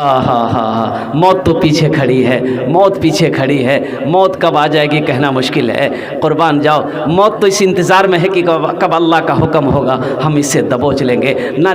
हाँ, मौत तो पीछे खड़ी है, मौत पीछे खड़ी है। मौत कब आ जाएगी कहना मुश्किल है। कुर्बान जाओ, मौत तो इस इंतज़ार में है कि कब अल्लाह का हुक्म होगा, हम इससे दबोच लेंगे। न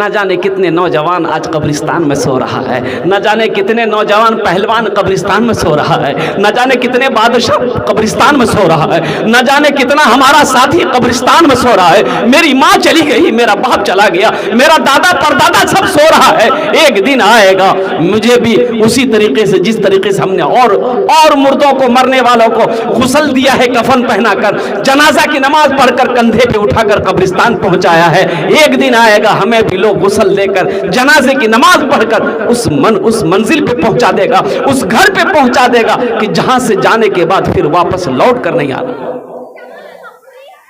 जाने कितने नौजवान आज कब्रिस्तान में सो रहा है, न जाने कितने नौजवान पहलवान कब्रिस्तान में सो रहा है, न जाने कितने बादशाह कब्रिस्तान में सो रहा है, न जाने कितना हमारा साथी कब्रिस्तान में सो रहा है। मेरी माँ चली गई, मेरा बाप चला गया, मेरा दादा परदादा सब सो रहा है। एक दिन आएगा मुझे भी उसी तरीके से जिस तरीके से हमने और मुर्दों को, मरने वालों को गुस्ल दिया है, कफन पहनाकर, जनाजा की नमाज पढ़कर, कंधे पे उठाकर कब्रिस्तान पहुंचाया है। एक दिन आएगा हमें भी लोग गुस्ल देकर, जनाजे की नमाज पढ़कर उस मंजिल पे पहुंचा देगा, उस घर पे पहुंचा देगा कि जहां से जाने के बाद फिर वापस लौट कर नहीं आना।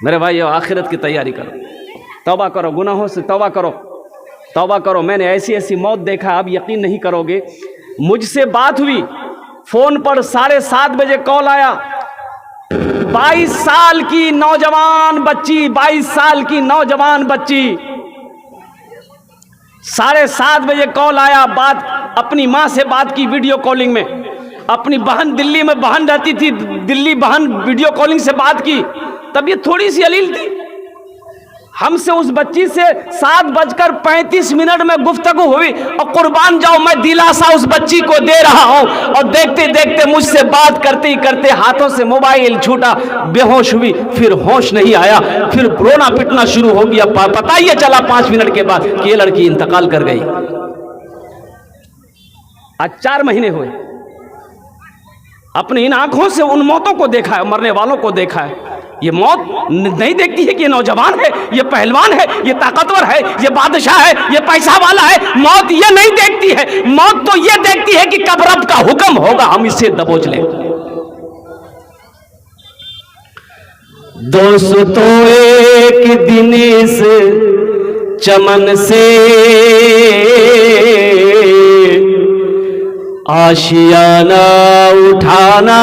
मेरे भाइयों, आखिरत की तैयारी करो, तौबा करो, गुनाहों से तौबा करो, तौबा करो। मैंने ऐसी ऐसी मौत देखा, आप यकीन नहीं करोगे। मुझसे बात हुई, फोन पर 7:30 बजे कॉल आया, 22 साल की नौजवान बच्ची, 22 साल की नौजवान बच्ची, 7:30 बजे कॉल आया। बात अपनी माँ से बात की वीडियो कॉलिंग में, अपनी बहन दिल्ली में बहन रहती थी, दिल्ली बहन वीडियो कॉलिंग से बात की। तबीयत थोड़ी सी अलील थी, हमसे उस बच्ची से 7:35 में गुफ्तगू हुई। और कुर्बान जाओ, मैं दिलासा उस बच्ची को दे रहा हूं, और देखते देखते मुझसे बात करते ही करते हाथों से मोबाइल छूटा, बेहोश हुई, फिर होश नहीं आया, फिर रोना पिटना शुरू हो गया। पता ही चला 5 मिनट के बाद कि ये लड़की इंतकाल कर गई। आज 4 महीने हुए, अपनी इन आंखों से उन मौतों को देखा है, मरने वालों को देखा है। ये मौत नहीं देखती है कि ये नौजवान है, ये पहलवान है, ये ताकतवर है, ये बादशाह है, ये पैसा वाला है। मौत ये नहीं देखती है, मौत तो ये देखती है कि कब रब का हुक्म होगा, हम इससे दबोच लें। दोस्तों, एक दिन इस चमन से आशियाना उठाना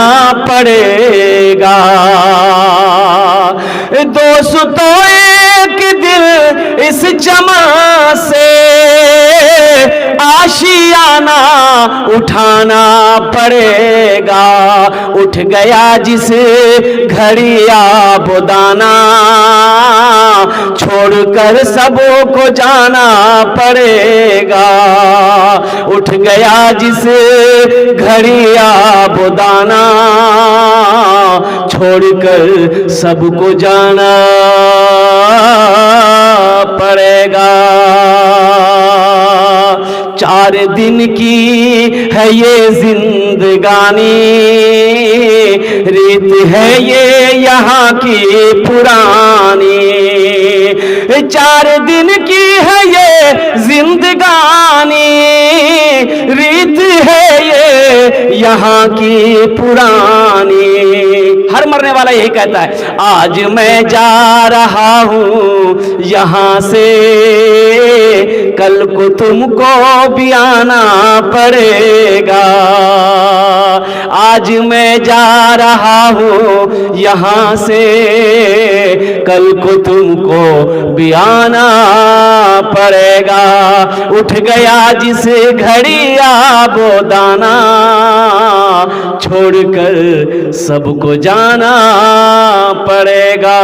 पड़ेगा। दोस्तों, एक दिल इस चमन से आशियाना उठाना पड़ेगा। उठ गया जिस घड़िया बुदाना, छोड़कर सबको जाना पड़ेगा। उठ गया जिस घड़िया बुदाना, छोड़कर सबको जाना पड़ेगा। 4 दिन की है ये जिंदगानी, रीत है ये यहाँ की पुरानी। 4 दिन की है ये जिंदगानी, रीत है ये यहाँ की पुरानी। हर मरने वाला यही कहता है, आज मैं जा रहा हूँ यहाँ से, कल को तुमको भी आना पड़ेगा। आज मैं जा रहा हूँ यहाँ से, कल को तुमको भी आना पड़ेगा। उठ गया जिस घड़िया बोदाना, छोड़कर सबको जाना पड़ेगा।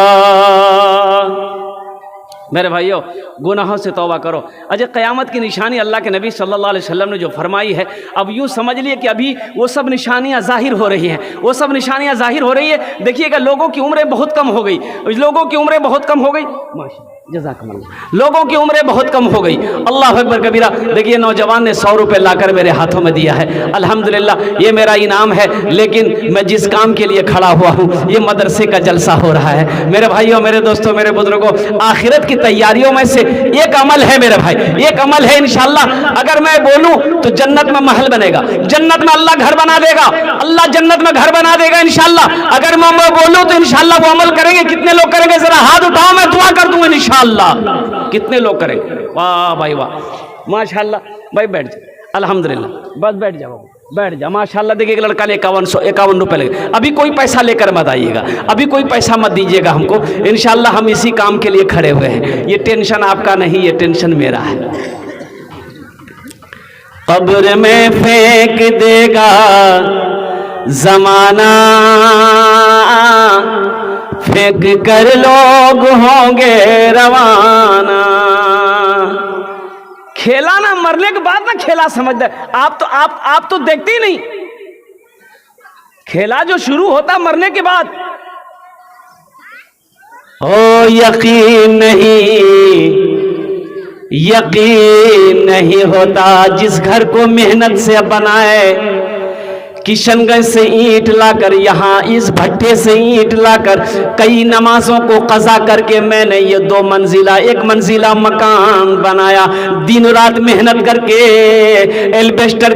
मेरे भाइयों, गुनाहों से तौबा करो। अजय क़यामत की निशानी अल्लाह के नबी सल्लल्लाहु अलैहि वसल्लम ने जो फरमाई है, अब यूँ समझ लिए कि अभी वो सब निशानियाँ ज़ाहिर हो रही हैं, वो सब निशानियाँ ज़ाहिर हो रही है। देखिएगा, लोगों की उम्रें बहुत कम हो गई, लोगों की उम्रें बहुत कम हो गई, माशाअल्लाह, जज़ाकल्लाह। लोगों की उम्रें बहुत कम हो गई। अल्लाह अकबर कबीरा। देखिए, नौजवान ने 100 रुपये लाकर मेरे हाथों में दिया है, अल्हम्दुलिल्लाह, ये मेरा इनाम है। लेकिन मैं जिस काम के लिए खड़ा हुआ हूँ, ये मदरसे का जलसा हो रहा है। मेरे भाइयों, मेरे दोस्तों, मेरे बुजुर्गों, आखिरत की तैयारियों में से एक अमल है मेरे भाई, एक अमल है। इंशाअल्लाह अगर मैं बोलूं तो जन्नत में महल बनेगा, जन्नत में अल्लाह घर बना देगा, अल्लाह जन्नत में घर बना देगा इंशाअल्लाह। अगर मैं बोलूं तो इंशाअल्लाह वो अमल करेंगे। कितने लोग करेंगे? जरा हाथ उठाओ, मैं दुआ कर दूंगा इंशाअल्लाह। कितने लोग करेंगे? वाह भाई वाह, माशाअल्लाह। भाई बैठ जाओ, अल्हम्दुलिल्लाह, बस बैठ जाओ, बैठ जा। माशाअल्लाह। देखिए, एक लड़का ने 51 रुपये लगे। अभी कोई पैसा लेकर मत आइएगा, अभी कोई पैसा मत दीजिएगा हमको। इंशाअल्लाह हम इसी काम के लिए खड़े हुए हैं। ये टेंशन आपका नहीं, ये टेंशन मेरा है। कब्र में फेंक देगा जमाना, फेंक कर लोग होंगे रवाना। खेला ना मरने के बाद ना खेला समझते, आप तो देखते ही नहीं। खेला जो शुरू होता मरने के बाद। ओ यकीन नहीं होता जिस घर को मेहनत से बनाए, किशनगंज से ईंट लाकर, यहाँ इस भट्टे से ईंट लाकर, कई नमाजों को कज़ा करके मैंने ये 2 मंजिला 1 मंजिला मकान बनाया। दिन रात मेहनत करके एल्बेस्टर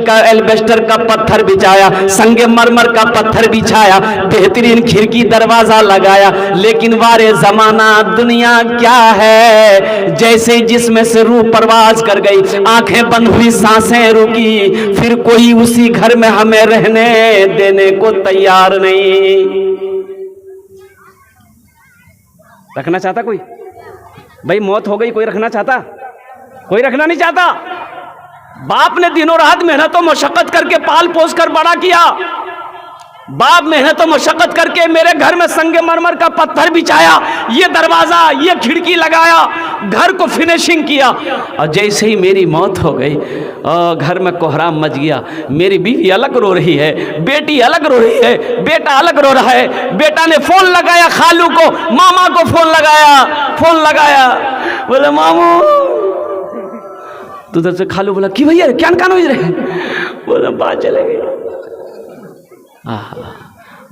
का पत्थर बिछाया, संगे मरमर का पत्थर बिछाया, बेहतरीन खिड़की दरवाजा लगाया। लेकिन वारे जमाना दुनिया क्या है, जैसे जिसमें से रूह परवाज कर गई, आंखें बंद हुई, सांसें रुकी, फिर कोई उसी घर में हमें रहने देने को तैयार नहीं। रखना चाहता कोई? भाई मौत हो गई, कोई रखना चाहता? कोई रखना नहीं चाहता। बाप ने दिनों रात मेहनत और मशक्कत करके पाल पोस कर बड़ा किया। बाप मेहनत और मशक्कत करके मेरे घर में संगे मरमर का पत्थर बिछाया, ये दरवाजा, ये खिड़की लगाया, घर को फिनिशिंग किया। और जैसे ही मेरी मौत हो गई, घर में कोहराम मच गया। मेरी बीवी अलग रो रही है, बेटी अलग रो रही है, बेटा अलग रो रहा है। बेटा ने फोन लगाया खालू को, मामा को फोन लगाया, बोले मामू। तो उधर से खालू बोला कि भैया क्या कान हो रहे? बोला बात चले गई,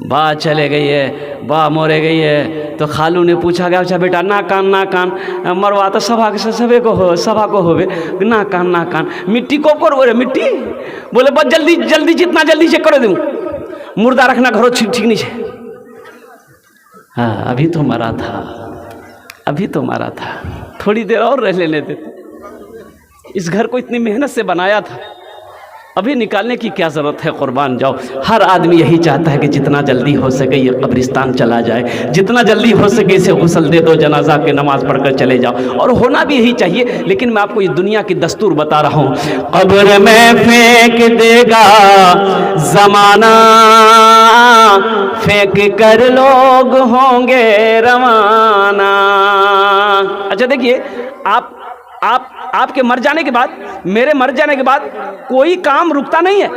बा चले गई है, बा मोरे गई है। तो खालू ने पूछा गया, अच्छा बेटा ना कान मरवा तो सभा को होवे, ना कान मिट्टी को बोले मिट्टी, बोले बस जल्दी जितना जल्दी से कर दूं, मुर्दा रखना घरों ठीक नहीं है। हाँ अभी तो मरा था, थोड़ी देर और रह लेने देते। इस घर को इतनी मेहनत से बनाया था, अभी निकालने की क्या ज़रूरत है? कुर्बान जाओ। हर आदमी यही चाहता है कि जितना जल्दी हो सके ये कब्रिस्तान चला जाए, जितना जल्दी हो सके इसे गुस्ल दे दो, जनाजा के नमाज पढ़कर चले जाओ, और होना भी यही चाहिए। लेकिन मैं आपको ये दुनिया की दस्तूर बता रहा हूँ। कब्र में फेंक देगा ज़माना, फेंक कर लोग होंगे रवाना। अच्छा देखिए, आपके मर जाने के बाद, मेरे मर जाने के बाद कोई काम रुकता नहीं है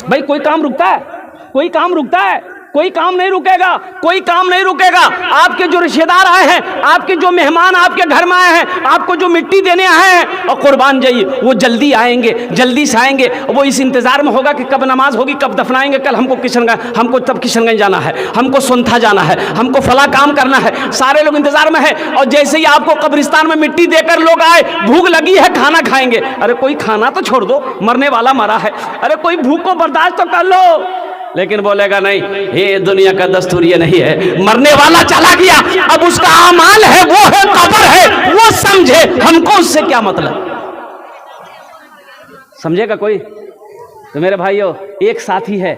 भाई। कोई काम रुकता है? कोई काम नहीं रुकेगा। आपके जो रिश्तेदार आए हैं, आपके जो मेहमान आपके घर में आए हैं, आपको जो मिट्टी देने आए हैं, और कुर्बान जाइए वो जल्दी से आएंगे। वो इस इंतजार में होगा कि कब नमाज होगी, कब दफनाएंगे, कल हमको किशनगंज जाना है, हमको सोनथा जाना है, हमको फला काम करना है। सारे लोग इंतजार में है, और जैसे ही आपको कब्रिस्तान में मिट्टी देकर लोग आए, भूख लगी है खाना खाएंगे। अरे कोई खाना तो छोड़ दो, मरने वाला मरा है, अरे कोई भूख को बर्दाश्त तो कर लो। लेकिन बोलेगा नहीं, ये दुनिया का दस्तूर ये नहीं है। मरने वाला चला गया, अब उसका आमाल है, वो है कब्र है, वो समझे, हमको उससे क्या मतलब? समझेगा कोई? तो मेरे भाइयों, एक साथी है।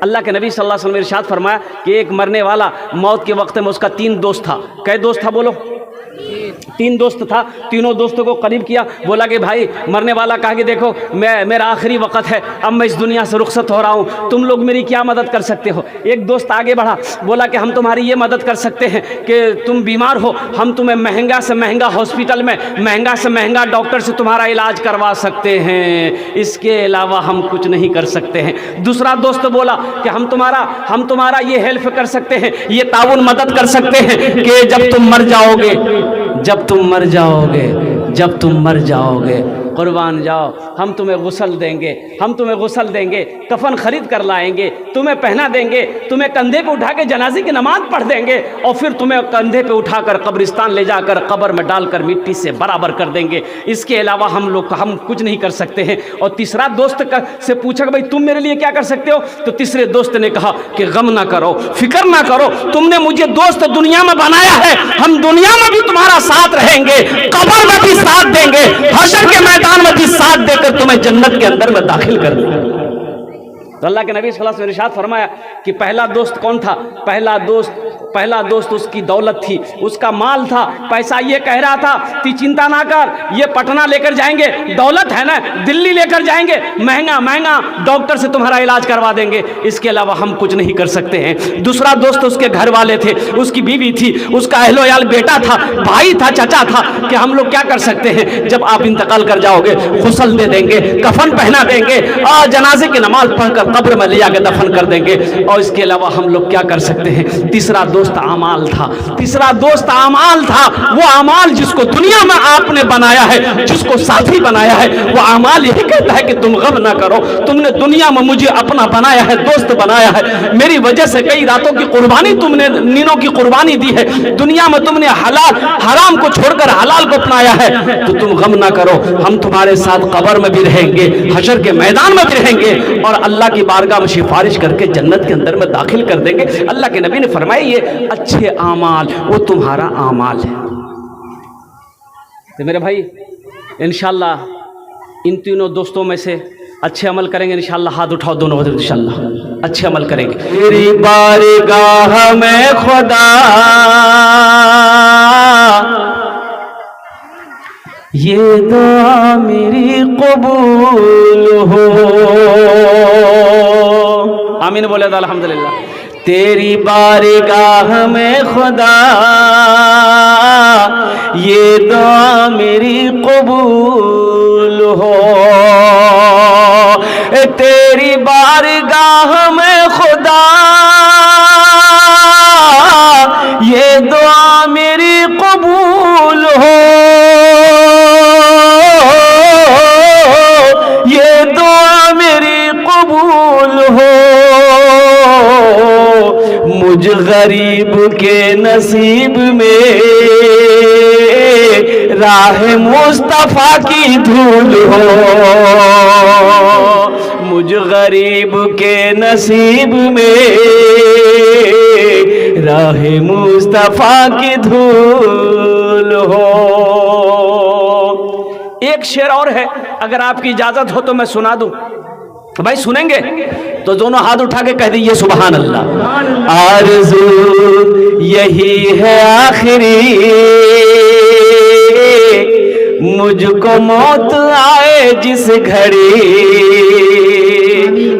अल्लाह के नबी सल्लल्लाहु अलैहि वसल्लम ने इरशाद फरमाया कि एक मरने वाला मौत के वक्त में उसका 3 दोस्त था। कै दोस्त था बोलो? 3 दोस्त था। तीनों दोस्तों को करीब किया, बोला कि भाई मरने वाला कहा कि देखो मेरा आखिरी वक्त है, अब मैं इस दुनिया से रुखसत हो रहा हूँ, तुम लोग मेरी क्या मदद कर सकते हो? एक दोस्त आगे बढ़ा, बोला कि हम तुम्हारी ये मदद कर सकते हैं कि तुम बीमार हो, हम तुम्हें महंगा से महंगा हॉस्पिटल में महंगा से महंगा डॉक्टर से तुम्हारा इलाज करवा सकते हैं, इसके अलावा हम कुछ नहीं कर सकते हैं। दूसरा दोस्त बोला कि हम तुम्हारा ये हेल्प कर सकते हैं, ये ताउन मदद कर सकते हैं कि जब तुम मर जाओगे कुर्बान जाओ, हम तुम्हें गुस्ल देंगे, कफन खरीद कर लाएंगे, तुम्हें पहना देंगे, तुम्हें कंधे पे उठा के जनाजे की नमाज पढ़ देंगे, और फिर तुम्हें कंधे पे उठाकर कब्रिस्तान ले जाकर कब्र में डालकर मिट्टी से बराबर कर देंगे। इसके अलावा हम कुछ नहीं कर सकते हैं। और तीसरा दोस्त से पूछा कि भाई तुम मेरे लिए क्या कर सकते हो? तो तीसरे दोस्त ने कहा कि गम ना करो, फिक्र ना करो, तुमने मुझे दोस्त दुनिया में बनाया है, हम दुनिया में भी तुम्हारा साथ रहेंगे, कब्र में भी साथ देंगे, हशर के मैदान में भी साथ देकर तुम्हें जन्नत के अंदर में दाखिल कर देंगे। तो अल्लाह के नबी सल्लल्लाहु अलैहि वसल्लम ने इरशाद फरमाया कि पहला दोस्त कौन था? पहला दोस्त पहला दोस्त उसकी दौलत थी, उसका माल था, पैसा। ये कह रहा था कि चिंता ना कर, ये पटना लेकर जाएंगे, दौलत है ना, दिल्ली लेकर जाएंगे, महंगा महंगा डॉक्टर से तुम्हारा इलाज करवा देंगे, इसके अलावा हम कुछ नहीं कर सकते हैं। दूसरा दोस्त उसके घर वाले थे, उसकी बीवी थी, उसका अहलोयाल बेटा था, भाई था, चचा था, कि हम लोग क्या कर सकते हैं, जब आप इंतकाल कर जाओगे गुस्ल दे देंगे, कफन पहना देंगे और जनाजे की नमाज पढ़कर कब्र में ले जाकर दफन कर देंगे, और इसके अलावा हम लोग क्या कर सकते हैं। तीसरा दोस्त आमाल था, तीसरा दोस्त आमाल था। वो आमाल जिसको दुनिया में आपने बनाया है, जिसको साथी बनाया है, वो आमाल यही कहता है कि तुम गम ना करो, तुमने दुनिया में मुझे अपना बनाया है, दोस्त बनाया है, मेरी वजह से कई रातों की कुर्बानी तुमने, नींदों की कुर्बानी दी है, दुनिया में तुमने हलाल हराम को छोड़कर हलाल को अपनाया है, तो तुम गम ना करो, हम तुम्हारे साथ कब्र में भी रहेंगे, हशर के मैदान में भी रहेंगे, और अल्लाह की बारगाह में सिफारिश करके जन्नत के अंदर में दाखिल कर देंगे। अल्लाह के नबी ने फरमाया ये अच्छे आमाल वो तुम्हारा आमाल है। तो मेरे भाई इंशाअल्लाह इन तीनों दोस्तों में से अच्छे अमल करेंगे इंशाअल्लाह। हाथ उठाओ दोनों इंशाअल्लाह, अच्छे अमल करेंगे। तेरी बारगाह में खुदा ये दुआ मेरी कबूल हो। आमीन बोले तो अल्हम्दुलिल्लाह। तेरी बारगाह में खुदा ये दुआ मेरी कबूल हो। तेरी बारगाह में खुदा ये दुआ मेरी कबूल हो, ये दुआ मेरी कबूल हो। मुझ गरीब के नसीब में राह मुस्तफा की धूल हो। मुझ गरीब के नसीब में राह मुस्तफा की धूल हो। एक शेर और है, अगर आपकी इजाजत हो तो मैं सुना दूं। तो भाई सुनेंगे तो दोनों हाथ उठा के कह दीजिए सुभान अल्लाह। आरज़ू यही है आखिरी मुझको मौत आए जिस घड़ी।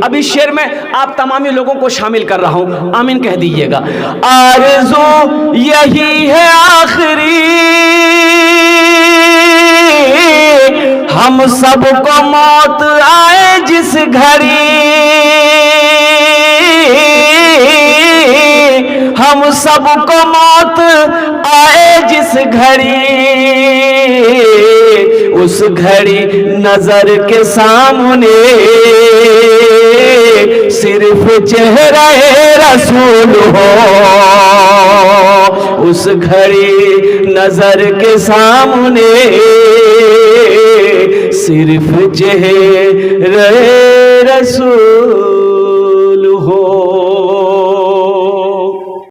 अब इस शेर में आप तमामी लोगों को शामिल कर रहा हूं, आमीन कह दीजिएगा। आरज़ू यही है आखिरी हम सबको मौत आए जिस घड़ी। हम सबको मौत आए जिस घड़ी, उस घड़ी नजर के सामने सिर्फ चेहरा रसूल हो। उस घड़ी नजर के सामने सिर्फ चेहरा रसूल